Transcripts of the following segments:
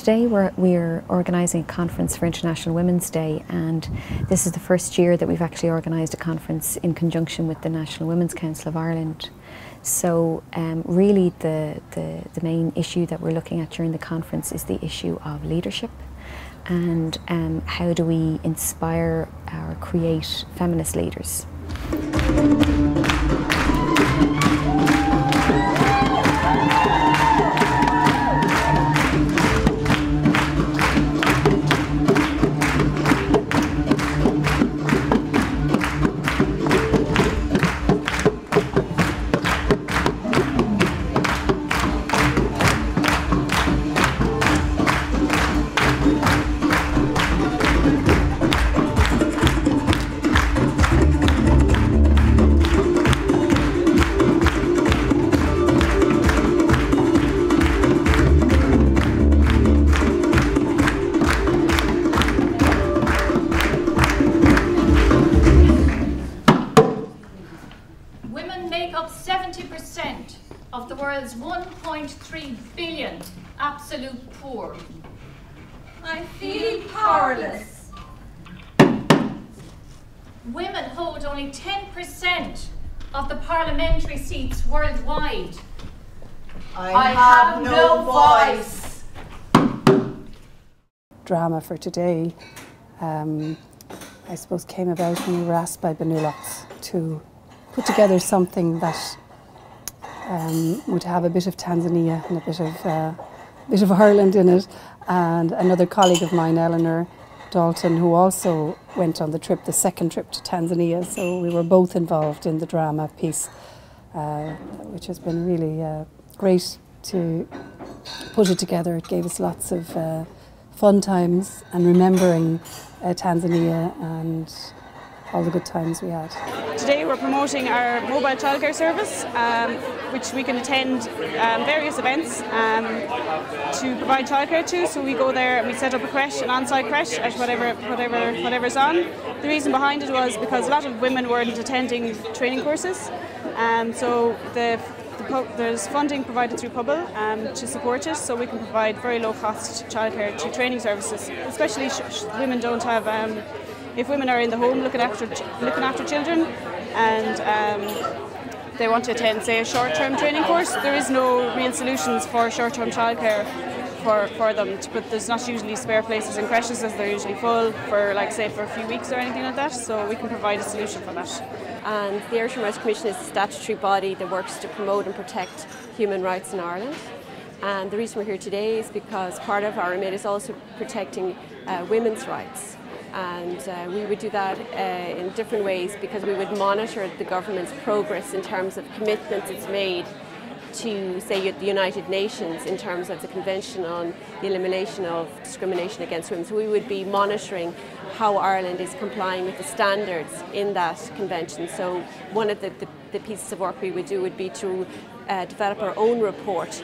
Today we're organising a conference for International Women's Day, and this is the first year that we've actually organised a conference in conjunction with the National Women's Council of Ireland. So really the main issue that we're looking at during the conference is the issue of leadership and how do we inspire or create feminist leaders. Make up 70% of the world's 1.3 billion absolute poor. I feel powerless. Women hold only 10% of the parliamentary seats worldwide. I have no voice. Drama for today, I suppose, came about when we were asked by Benulach to put together something that would have a bit of Tanzania and a bit of Ireland in it. And another colleague of mine, Eleanor Dalton, who also went on the trip, the second trip to Tanzania. So we were both involved in the drama piece, which has been really great to put it together. It gave us lots of fun times and remembering Tanzania and all the good times we had. Today we're promoting our mobile childcare service, which we can attend various events to provide childcare to. So we go there and we set up a creche, an on-site creche at whatever's on. The reason behind it was because a lot of women weren't attending training courses, so there's funding provided through Pobal to support it, so we can provide very low-cost childcare to training services. Especially women don't have. If women are in the home looking after children and they want to attend, say, a short-term training course, there is no real solutions for short-term childcare for them. But there's not usually spare places in creches, as they're usually full for, like, say, for a few weeks or anything like that. So we can provide a solution for that. And the Irish Human Rights Commission is a statutory body that works to promote and protect human rights in Ireland. And the reason we're here today is because part of our remit is also protecting women's rights. And we would do that in different ways, because we would monitor the government's progress in terms of commitments it's made to, say, the United Nations in terms of the Convention on the Elimination of Discrimination Against Women. So we would be monitoring how Ireland is complying with the standards in that convention. So one of the pieces of work we would do would be to develop our own report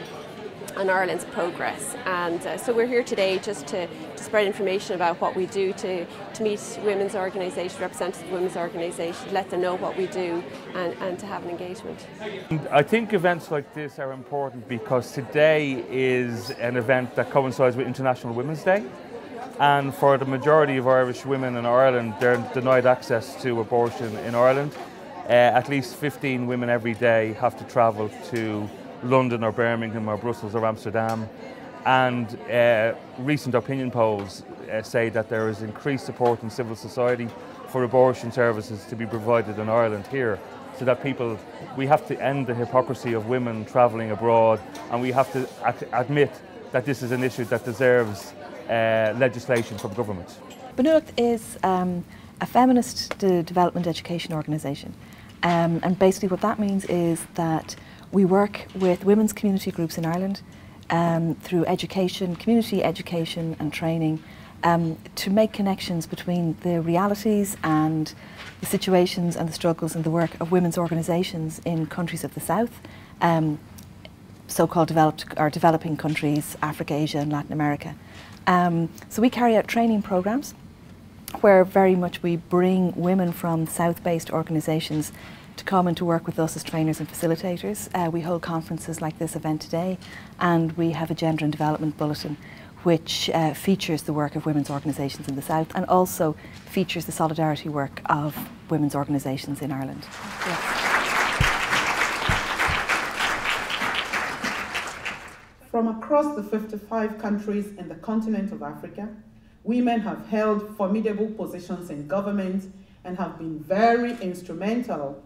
on Ireland's progress, and so we're here today just to spread information about what we do, to meet women's organisations, representatives of women's organisations, let them know what we do, and to have an engagement. I think events like this are important because today is an event that coincides with International Women's Day, and for the majority of Irish women in Ireland, they're denied access to abortion in Ireland. At least 15 women every day have to travel to London or Birmingham or Brussels or Amsterdam, and recent opinion polls say that there is increased support in civil society for abortion services to be provided in Ireland here, so that we have to end the hypocrisy of women travelling abroad, and we have to admit that this is an issue that deserves legislation from government. Benulach is a feminist development education organisation, and basically what that means is that we work with women's community groups in Ireland through education, community education and training, to make connections between the realities and the situations and the struggles and the work of women's organisations in countries of the South, so-called developed or developing countries, Africa, Asia and Latin America. So we carry out training programmes where very much we bring women from South-based organisations to come and to work with us as trainers and facilitators. We hold conferences like this event today, and we have a gender and development bulletin which features the work of women's organisations in the South and also features the solidarity work of women's organisations in Ireland. Yes. From across the 55 countries in the continent of Africa, women have held formidable positions in government and have been very instrumental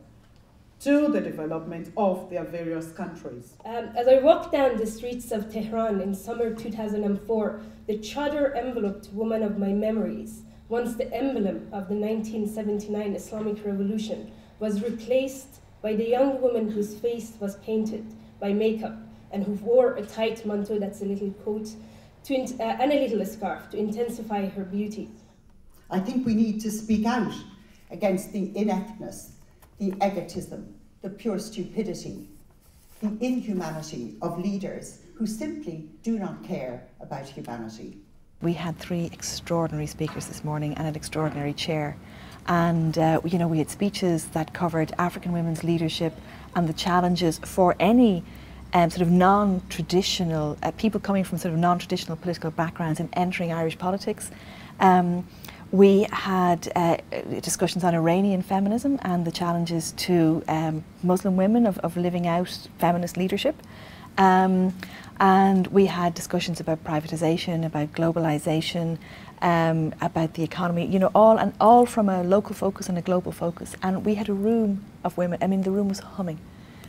to the development of their various countries. As I walked down the streets of Tehran in summer 2004, the chador enveloped woman of my memories, once the emblem of the 1979 Islamic Revolution, was replaced by the young woman whose face was painted by makeup and who wore a tight manteau, that's a little coat, and a little scarf to intensify her beauty. I think we need to speak out against the ineptness, the egotism, the pure stupidity, the inhumanity of leaders who simply do not care about humanity. We had 3 extraordinary speakers this morning and an extraordinary chair. And you know, we had speeches that covered African women's leadership and the challenges for any sort of non-traditional, people coming from sort of non-traditional political backgrounds and entering Irish politics. We had discussions on Iranian feminism and the challenges to Muslim women of living out feminist leadership. And we had discussions about privatisation, about globalisation, about the economy, you know, all from a local focus and a global focus. And we had a room of women, I mean, the room was humming.